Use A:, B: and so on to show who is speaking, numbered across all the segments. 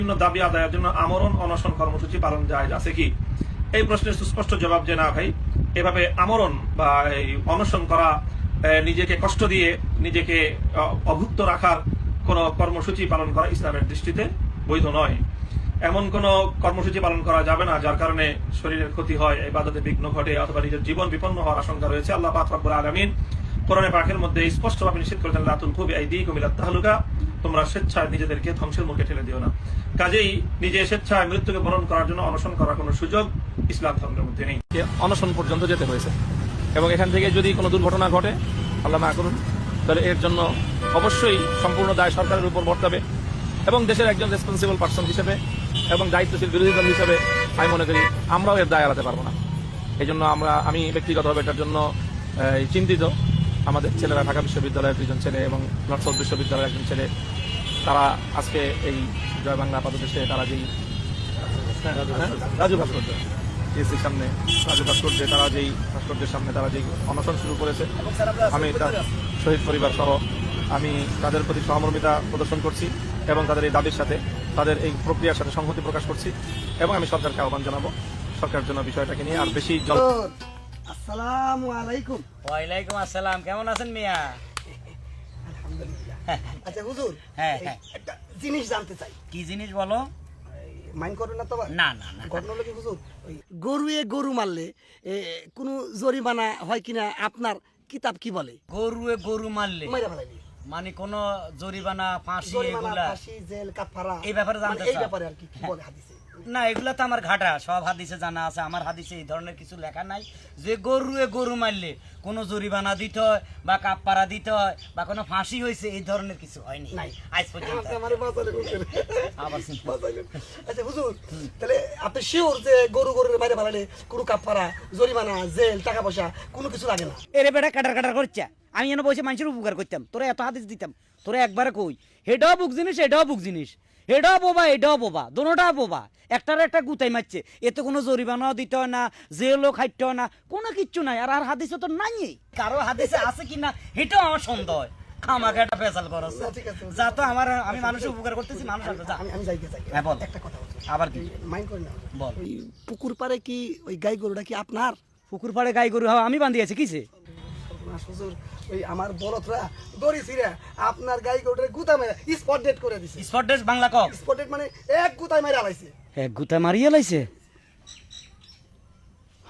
A: বিভিন্ন দাবি আদায়ের জন্য আমরণ অনশন কর্মসূচি পালন জায়েজ আছে কি? এই প্রশ্নের সুস্পষ্ট জবাব যে না ভাই, এভাবে আমরণ বা এই অনশন করা, নিজেকে কষ্ট দিয়ে নিজেকে অভুক্ত রাখার কোন কর্মসূচি পালন করা ইসলামের দৃষ্টিতে বৈধ নয়। এমন কোন কর্মসূচি পালন করা যাবে না যার কারণে শরীরের ক্ষতি হয়, ইবাদতে বিঘ্ন ঘটে অথবা নিজের জীবন বিপন্ন হওয়ার আশঙ্কা রয়েছে। আল্লাহ পাক রব্বুল আলামিন কোরআনে পাকের মধ্যে স্পষ্টভাবে নিষেধ করেছেন, লা তুলকু বিআইদিকুম ইলা তাহলুকা, তোমরা স্বেচ্ছায় নিজেদেরকে ধ্বংসের মুখে ঠেলে দিও না। কাজেই নিজে স্বেচ্ছায় মৃত্যুকে বরণ করার জন্য অনশন করার কোনো সুযোগ ইসলাম ধর্মের মধ্যে নেই। অনশন পর্যন্ত যেতে হয়েছে এবং এখান থেকে যদি কোনো দুর্ঘটনা ঘটে, আল্লাহ না করুন, তাহলে এর জন্য অবশ্যই সম্পূর্ণ দায় সরকারের উপর বর্তাবে এবং দেশের একজন রেসপন্সিবল পার্সন হিসেবে এবং দায়িত্বশীল বিরোধী দল হিসেবে আমি মনে করি আমরাও এর দায় এড়াতে পারবো না। এই জন্য আমি ব্যক্তিগতভাবে এটার জন্য চিন্তিত। আমাদের ছেলেরা ঢাকা বিশ্ববিদ্যালয়ের দুজন ছেলে এবং নর্থ সাউথ বিশ্ববিদ্যালয়ের একজন ছেলে, তারা আজকে এই জয় বাংলা পাদদেশে তারা যেই রাজু ভাস্কর্য টিএসসির সামনে রাজু ভাস্কর্যে তারা যেই ভাস্কর্যের সামনে তারা যেই অনশন শুরু করেছে, আমি তার শহীদ পরিবার সহ আমি তাদের প্রতি সহমর্মিতা প্রদর্শন করছি এবং তাদের এই দাবির সাথে, তাদের এই প্রক্রিয়ার সাথে সংহতি প্রকাশ করছি এবং আমি সরকারকে আহ্বান জানাবো সরকার জন্য বিষয়টাকে নিয়ে আর বেশি
B: আসসালামু আলাইকুম।
C: ওয়ালাইকুম আসসালাম। কেমন আছেন মিয়া?
B: আলহামদুলিল্লাহ। আচ্ছা হুজুর,
C: হ্যাঁ,
B: একটা জিনিস জানতে চাই।
C: কি জিনিস বলো?
B: মাইন্ড করবেন না তো?
C: না না না।
B: ঘটনা হলো কি হুজুর, ওই গরু মারলে কোনো জরিমানা হয় কিনা, আপনার কিতাব কি বলে?
C: গরু মারলে
B: মাইরা ফেলাইলি
C: মানে কোন জরিমানা, ফাঁসি,
B: জরিমানা,
C: এগুলা
B: ফাঁসি, জেল, কাফারা,
C: এই ব্যাপারে জানতে
B: মানে এই
C: চাও?
B: ব্যাপারে আর কি বলে হাদিসে?
C: না, এগুলা তো আমার ঘাটা, সব হাদিসে জানা আছে। আমার হাদিসে এই ধরনের কিছু লেখা নাই যে গরু মারলে কোনো জরিমানা দিতে হয় বা কাপ্পারা দিতে হয় বা কোনো ফাঁসি হয়েছে, এই ধরনের কিছু হয়নি আজ পর্যন্ত।
B: আমারে বাঁচালে হুজুর।
C: আবার চিন্তা।
B: বাঁচালেন। আচ্ছা হুজুর, তাহলে আপনি শিওর যে গরু মাইরা ফেলালে কোনো কাফারা, জরিমানা, জেল, টাকা পয়সা কোনো কিছু লাগে না?
C: এরে বেটা কাটার করছে, আমি এনে বসে মানুষের উপকার করতাম, তোরা এত হাদিস দিতাম, তোরা একবারে কই হেটাও বুক জিনিস, এটাও বুক জিনিস, এটাও বোবা এটাও বোবা, দোনোটা বোবা, একটার একটা গুতাই মারছে। এতে কোনো জরিমানাও দিতে হয় না, জেলও খাইতে হয় না, কোনো কিচ্ছু নাই। আর হাদিসে তো নাই, কারো হাদিসে আছে কিনা এটাও আমার সন্দেহ হয়। আমাকে একটা পেশাল করছ যা, তো আমি মানুষের উপকার করতেছি, মানুষ
B: আমি যাই।
C: হ্যাঁ বল।
B: একটা কথা বলছি,
C: আবার কি?
B: মাইন্ড করেন না।
C: বল।
B: ওই পুকুর পাড়ে কি ওই গাই গরুটা কি আপনার?
C: পুকুর পাড়ে গাই গরু হওয়া আমি বান্ধিয়েছি কিসে?
B: হুজুর, ওই আমার বলদরা দড়ি ছিঁড়ে আপনার গাই গরুটারে গুতা মেরে স্পট ডেট করে দিছে।
C: স্পট ডেট বাংলা কক?
B: স্পট ডেট মানে এক গুতায় মেরে আলাইছে।
C: এক গুতা মারিয়ে লাইছে?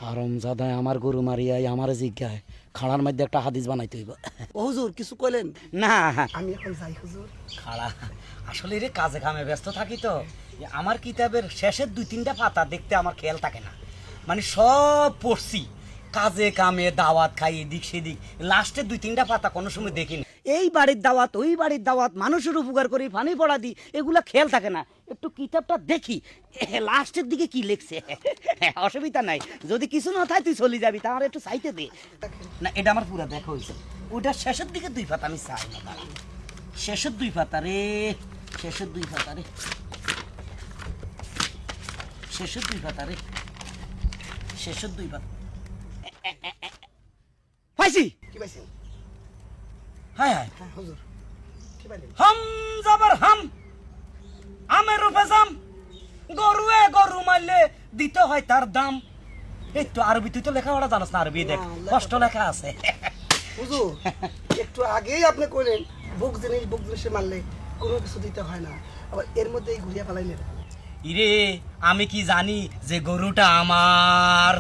C: হারামজাদায় আমার গরু মারিয়াই আমার জিজ্ঞায় খাড়ার মধ্যে একটা হাদিস বানাইতে হইব।
B: ও হুজুর, কিছু কইলেন
C: না,
B: আমি এখন যাই হুজুর।
C: খাড়া আসলে রে কাজে কামে ব্যস্ত থাকি তো, আমার কিতাবের শেষের 2-3টা পাতা দেখতে আমার খেয়াল থাকে না, মানে সব পড়ছি কাজে কামে, দাওয়াত খাই এদিক সেদিক, লাস্টের 2-3টা পাতা কোনো সময় দেখিনি। এই বাড়ির দাওয়াত, ওই বাড়ির দাওয়াত, মানুষের উপকার করি, পানি পড়া দিই, এগুলা খেয়াল থাকে না। একটু কিতাবটা দেখি লাস্টের দিকে কি লিখছে। অসুবিধা নাই, যদি কিছু না থাকে তুই চলে যাবি, তাহলে একটু চাইতে দে না। এটা আমার পুরো দেখা হয়েছে, ওইটা শেষের দিকে 2 পাতা আমি চাই না। দাঁড়া, শেষের 2 পাতা রে, শেষের 2 পাতা রে, শেষের 2 পাতা রে, শেষের 2 পাতা পাইছি।
B: কি পাইছেন?
C: হায় হায়,
B: হ্যাঁ হুজুর, কি পাইলেন?
C: হাম জাবার হাম, আমের রূপে জাম, গরু মারলে দিতে হয় তার দাম। এই তো আরবি, তুই তো লেখাপড়া জানাস না, আরবি দেখ কষ্ট লেখা আছে।
B: হুজুর, একটু আগেই আপনি কইলেন বুক জিনিসে মারলে কোনো কিছু দিতে হয় না, আবার এর মধ্যেই ঘুরিয়ে ফেলাইলেন।
C: ইরে, আমি কি জানি যে গরুটা আমার?